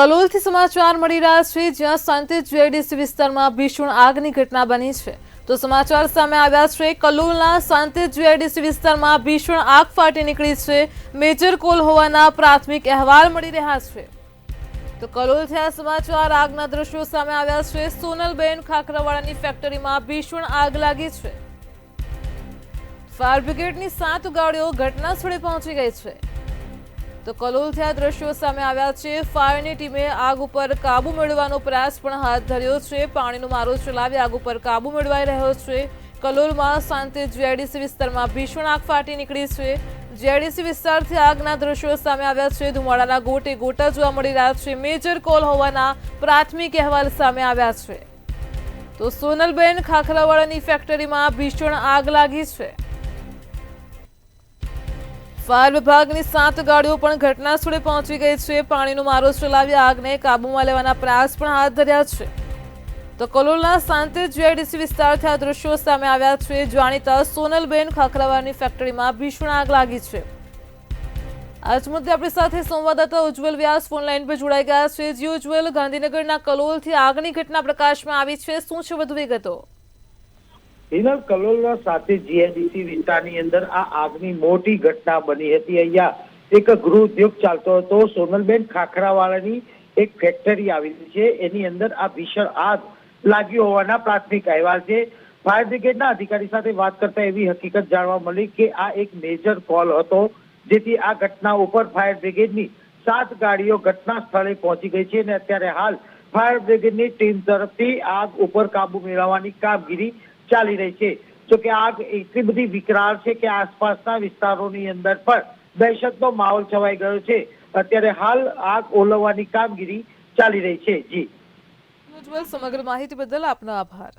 કલોલથી સમાચાર મળી રહ્યા છે, જ્યાં શાંતિ જીઆઈડીસી વિસ્તારમાં ભીષણ આગની ઘટના બની છે। તો સમાચાર સામે આવ્યા છે, કલોલના શાંતિ જીઆઈડીસી વિસ્તારમાં ભીષણ આગ ફાટી નીકળી છે। મેજર કોલ હોવાના પ્રાથમિક અહેવાલ મળી રહ્યા છે। તો કલોલથી આ સમાચાર આગના દ્રશ્યો સામે આવ્યા છે। સોનલબેન ખાખરાવાળાની ફેક્ટરીમાં ભીષણ આગ લાગી છે। ફાયર બ્રિગેડની 7 ગાડીઓ ઘટના સ્થળે પહોંચી ગઈ છે। તો કલોલથી આ દ્રશ્યો સામે આવ્યા છે। ફાયરની ટીમે આગ ઉપર કાબુ મેળવવાનો પ્રયાસ પણ હાથ ધર્યો છે। પાણીનો મારો ચલાવી આગ ઉપર કાબુ મેળવાઈ રહ્યો છે। કલોલમાં શાંતિ જીઆઈડીસી વિસ્તારમાં ભીષણ આગ ફાટી નીકળી છે। જીઆઈડીસી વિસ્તારથી આગના દ્રશ્યો સામે આવ્યા છે। ધુમાડાના ગોટે ગોટા જોવા મળી રહ્યા છે। મેજર કોલ હોવાના પ્રાથમિક અહેવાલ સામે આવ્યા છે। તો સોનલબેન ખાખરાવાળાની ફેક્ટરીમાં ભીષણ આગ લાગી છે। ફાયર વિભાગની 7 ગાડીઓ પણ ઘટના સ્થળે પહોંચી ગઈ છે। પાણીનો મારો ચલાવી આગને કાબૂમાં લેવાના પ્રયાસ પણ હાથ ધર્યા છે। તો કલોલના શાંતિ જીઆઈડીસી વિસ્તારથી આ દ્રશ્યો સામે આવ્યા છે। જાણીતા સોનલબેન ખાખરાવાળાની ફેક્ટરીમાં ભીષણ આગ લાગી છે। આજ મુદ્દે આપણી સાથે સંવાદદાતા ઉજ્જવલ વ્યાસ ફોન લાઈન પર જોડાઈ ગયા છે। જી ઉજ્જવલ, ગાંધીનગરના કલોલથી આગની ઘટના પ્રકાશમાં આવી છે, શું છે વધુ વિગતો? હિનલ, કલોલના સાથે જીઆઈડીસી વિસ્તારની અંદર આ આગની મોટી ઘટના બની હતી। અહીંયા એક ગૃહ ઉદ્યોગ ચાલતો હતો। સોનલબેન ખાખરાવાળાની એક ફેક્ટરી આવેલી છે, એની અંદર આ ભીષણ આગ લાગી હોવાના પ્રાથમિક અહેવાલ છે। ફાયર બ્રિગેડના અધિકારી સાથે વાત કરતા એવી હકીકત જાણવા મળી કે આ એક મેજર કોલ હતો, જેથી આ ઘટના ઉપર ફાયર બ્રિગેડની 7 ગાડીઓ ઘટના સ્થળે પહોંચી ગઈ છે અને અત્યારે હાલ ફાયર બ્રિગેડની ટીમ તરફથી આગ ઉપર કાબુ મેળવવાની કામગીરી ચાલી રહી છે। જો કે આગ એટલી બધી વિકરાળ છે કે આસપાસના વિસ્તારોની અંદર પણ દહેશતનો માહોલ છવાઈ ગયો છે। અત્યારે હાલ આગ ઓલવવાની કામગીરી ચાલી રહી છે। જી ઉજ્જવલ, સમગ્ર માહિતી બદલ આપનો આભાર।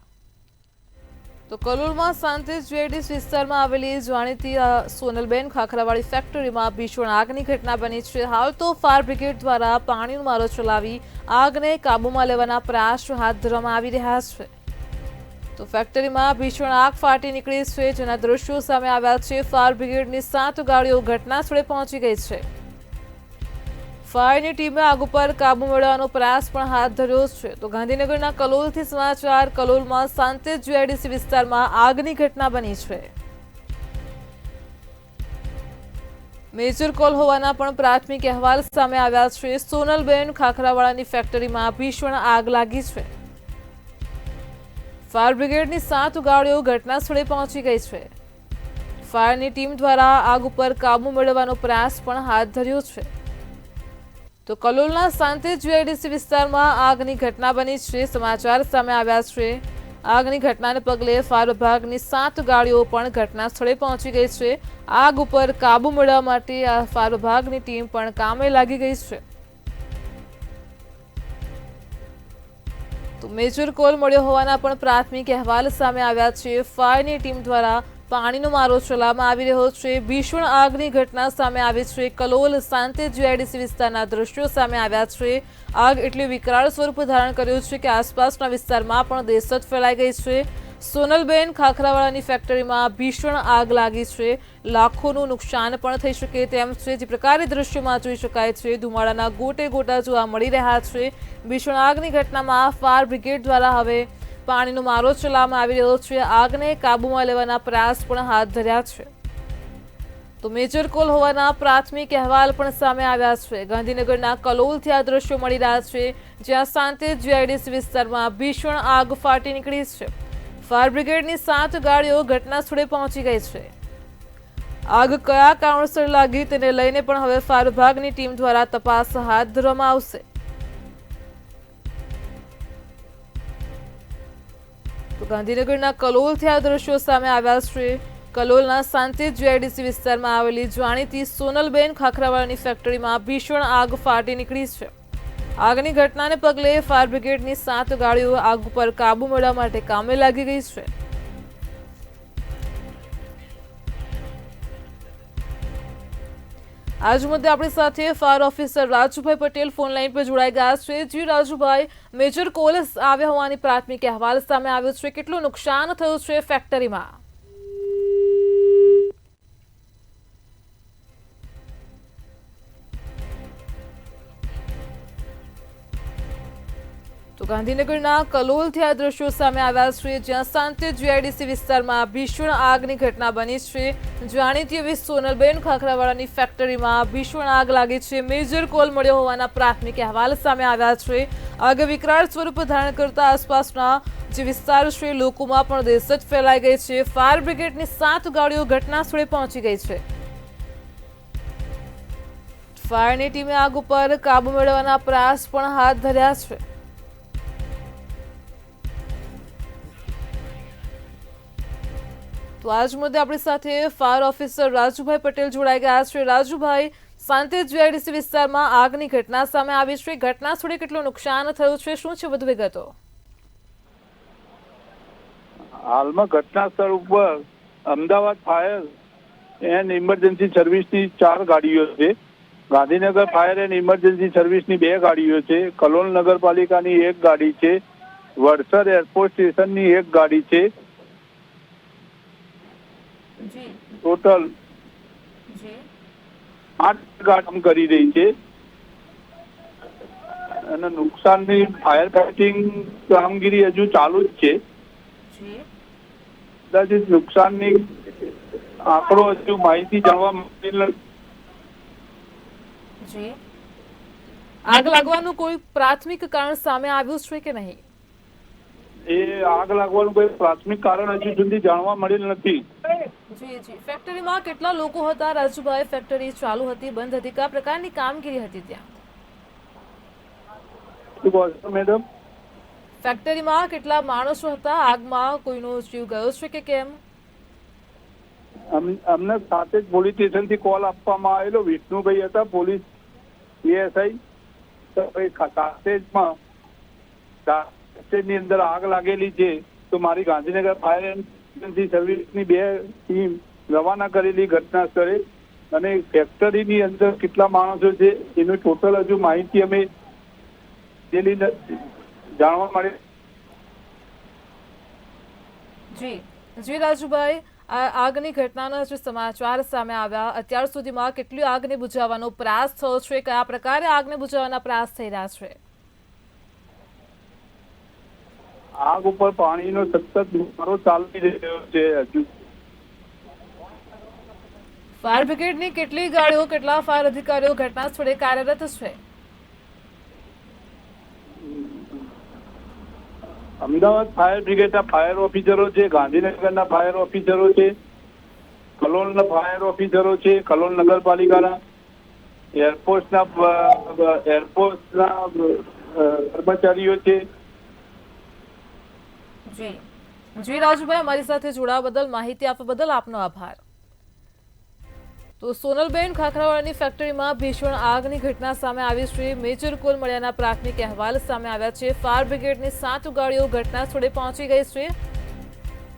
તો કલોલમાં શાંતિ જીઆઈડીસી વિસ્તારમાં આવેલી જાણીતી સોનલબેન ખાખરાવાળી ફેક્ટરીમાં ભીષણ આગની ઘટના બની છે। હાલ તો ફાયર બ્રિગેડ દ્વારા પાણીનો મારો ચલાવી આગને કાબૂમાં લેવાના પ્રયાસ હાથ ધરવામાં આવી રહ્યા છે। તો ફેક્ટરીમાં ભીષણ આગ ફાટી નીકળી છે, જેના દ્રશ્યો સામે આવ્યા છે। ફાયર બ્રિગેડની 7 ગાડીઓ ઘટના સ્થળે પહોંચી ગઈ છે। ફાયરની ટીમે આગ ઉપર કાબુ મેળવવાનો પ્રયાસ પણ હાથ ધર્યો છે। તો ગાંધીનગરના કલોલથી સમાચાર, કલોલમાં શાંતિ જીઆઈડીસી વિસ્તારમાં આગની ઘટના બની છે। મેજર કોલ હોવાના પણ પ્રાથમિક અહેવાલ સામે આવ્યા છે। સોનલબેન ખાખરાવાળાની ફેક્ટરીમાં ભીષણ આગ લાગી છે। ફાયર બ્રિગેડની 7 ગાડીઓ ઘટના સ્થળે પહોંચી ગઈ છે। ફાયરની ટીમ દ્વારા આગ ઉપર કાબુ મેળવવાનો પ્રયાસ પણ હાથ ધર્યો છે। તો કલોલના શાંતિ જીઆઈડીસી વિસ્તારમાં આગની ઘટના બની છે। સમાચાર સામે આવ્યા છે। આગની ઘટનાને પગલે ફાયર વિભાગની 7 ગાડીઓ પણ ઘટના સ્થળે પહોંચી ગઈ છે। આગ ઉપર કાબુ મેળવવા માટે આ ફાયર વિભાગની ટીમ પણ કામે લાગી ગઈ છે। તો મેજર કોલ મળ્યો હોવાના પણ પ્રાથમિક અહેવાલ સામે આવ્યા છે। ફાયરની ટીમ દ્વારા પાણીનો મારો ચલાવવામાં આવી રહ્યો છે। ભીષણ આગની ઘટના સામે આવી છે। કલોલ શાંતિ જીઆઈડીસી વિસ્તારના દ્રશ્યો સામે આવ્યા છે। આગ એટલી વિકરાળ સ્વરૂપ ધારણ કર્યું છે કે આસપાસના વિસ્તારમાં પણ દહેશત ફેલાઈ ગઈ છે। સોનલબેન ખાખરાવાળાની ફેક્ટરીમાં ભીષણ આગ લાગી છે। લાખોનું નુકસાન પણ થઈ શકે તેમ છે। જે પ્રકારે દ્રશ્યોમાં જોઈ શકાય છે, ધુમાડાના ગોટે ગોટા જોવા મળી રહ્યા છે। ભીષણ આગની ઘટનામાં ફાયર બ્રિગેડ દ્વારા હવે પાણીનો મારો ચલાવવામાં આવી રહ્યો છે। આગને કાબૂમાં લેવાના પ્રયાસ પણ હાથ ધર્યા છે। તો મેજર કોલ હોવાના પ્રાથમિક અહેવાલ પણ સામે આવ્યા છે। ગાંધીનગરના કલોલથી આ દ્રશ્યો મળી રહ્યા છે, જ્યાં શાંતિ જીઆઈડીસી વિસ્તારમાં ભીષણ આગ ફાટી નીકળી છે। ફાયર બ્રિગેડની 7 ગાડીઓ ઘટના સ્થળે પહોંચી ગઈ છે। આગ કયા કારણસર લાગી તેને લઈને પણ હવે ફાયર વિભાગની ટીમ દ્વારા તપાસ હાથ ધરવામાં આવશે। તો ગાંધીનગરના કલોલથી આ દ્રશ્યો સામે આવ્યા છે। કલોલના શાંતિ જીઆઈડીસી વિસ્તારમાં આવેલી જાણીતી સોનલબેન ખાખરાવાળાની ફેક્ટરીમાં ભીષણ આગ ફાટી નીકળી છે। આગની ઘટનાને પગલે ફાયર બ્રિગેડની 7 ગાડીઓ આગ ઉપર કાબુ મેળવવા માટે કામે લાગી ગઈ છે। આજ મુદ્દે આપણી સાથે fire officer Rajubhai Patel phone line પર જોડાઈ ગયા છે। જી રાજુભાઈ, મેજર કોલ આવ્યા હોવાની પ્રાથમિક અહેવાલ સામે આવ્યો છે, કેટલું નુકસાન થયું છે ફેક્ટરીમાં? તો ગાંધીનગરના કલોલથી આ દ્રશ્યો સામે આવ્યા છે, જ્યાં સાંતે જીઆઈડીસી વિસ્તારમાં ભીષણ આગની ઘટના બની છે. જાણીતી એવી સોનલબેન ખાખરાવાળાની ફેક્ટરીમાં ભીષણ આગ લાગી છે. મેજર કોલ મળ્યો હોવાના પ્રાથમિક અહેવાલ સામે આવ્યા છે. આગ વિકરાળ સ્વરૂપ ધારણ કરતા આસપાસના જે વિસ્તાર છે લોકોમાં પણ દહેશત ફેલાઈ ગઈ છે. ફાયર બ્રિગેડની 7 ગાડીઓ ઘટના સ્થળે પહોંચી ગઈ છે. ફાયરની ટીમે આગ ઉપર કાબુ મેળવવાના પ્રયાસ પણ હાથ ધર્યા છે. તો આજ મુદ્દે આપણી સાથે ફાયર ઓફિસર રાજુભાઈ પટેલ જોડાઈ ગયા છે. રાજુભાઈ, સાંતે જીઆઈડીસી વિસ્તારમાં આગની ઘટના સામે આવી છે. ઘટના સ્થળે કેટલું નુકસાન થયું છે, શું છે વધુ વિગતો? હાલમાં ઘટના સ્થળ ઉપર અમદાવાદ ફાયર એન્ડ ઇમરજન્સી સર્વિસની 4 ગાડીઓ છે, ગાંધીનગર ફાયર એન્ડ ઇમરજન્સી સર્વિસની 2 ગાડીઓ છે, કલોલ નગરપાલિકાની 1 ગાડી છે, વડસર એરપોર્ટ સ્ટેશનની 1 ગાડી છે. ટોટલ 8 ગાડી કામ કરી રહી છે અને નુકસાનની ફાયર ફાઇટિંગ કામગીરી હજુ ચાલુ જ છે. કદાચિત નુકસાનની આંકડો હજુ માહિતી જાણવા મળેલ નથી. આગ લાગવાનું કોઈ પ્રાથમિક કારણ સામે આવ્યું છે કે નહીં? એ આગ લાગવાનું કોઈ પ્રાથમિક કારણ હજુ સુધી જાણવા મળેલ નથી. ફેક્ટરીમાં કેટલા લોકો હતા રાજુભાઈ? ફેક્ટરી ચાલુ હતી, બંધ હતી, કયા પ્રકારની કામગીરી હતી ત્યાં? શું કહો છો મેડમ? ફેક્ટરીમાં કેટલા માણસો હતા? આગમાં કોઈનો જીવ ગયો છે કે કેમ? અમને સાથે જ પોલીસ સ્ટેશનથી કોલ આપવામાં આવેલો. વિષ્ણુભાઈ હતા પોલીસ પીએસઆઈ. ની અંદર આગ લાગેલી છે તો મારી ગાંધીનગર ફાયર એન્ડ સર્વિસની 2 ટીમ રવાના કરેલી ઘટના સ્થળે, અને ફેક્ટરીની અંદર કેટલા માણસો છે એની ટોટલ હજુ માહિતી અમે જાણવા મળે. જી રાજુભાઈ, આ આગની ઘટનાના જે સમાચાર સામે આવ્યા, અત્યાર સુધીમાં કેટલી આગને બુઝાવવાનો પ્રયાસ થયો છે? કયા પ્રકારે આગને બુઝાવવાના પ્રયાસ થઈ રહ્યા છે? આગ ઉપર પાણીનો સતત મારો ચાલી રહ્યો છે. હજુ ફાયર બ્રિગેડની કેટલી ગાડીઓ, કેટલા ફાયર અધિકારીઓ ઘટના સ્થળે કાર્યરત છે? અમદાવાદ ફાયર બ્રિગેડના ફાયર ઓફિસરો છે, ગાંધીનગરના ફાયર ઓફિસરો છે, કલોલના ફાયર ઓફિસરો છે, કલોલ નગરપાલિકાના, એરપોર્ટના કર્મચારીઓ છે. જી રાજુભાઈ, અમારી સાથે જોડાવા બદલ, માહિતી આપવા બદલ આપનો આભાર. તો સોનલબેન ખાખરાવાળાની ફેક્ટરીમાં ભીષણ આગની ઘટના સામે આવી છે. મેજર કોલ મળ્યાના પ્રાથમિક અહેવાલ સામે આવ્યા છે. ફાયર બ્રિગેડની 7 ગાડીઓ ઘટના સ્થળે પહોંચી ગઈ છે.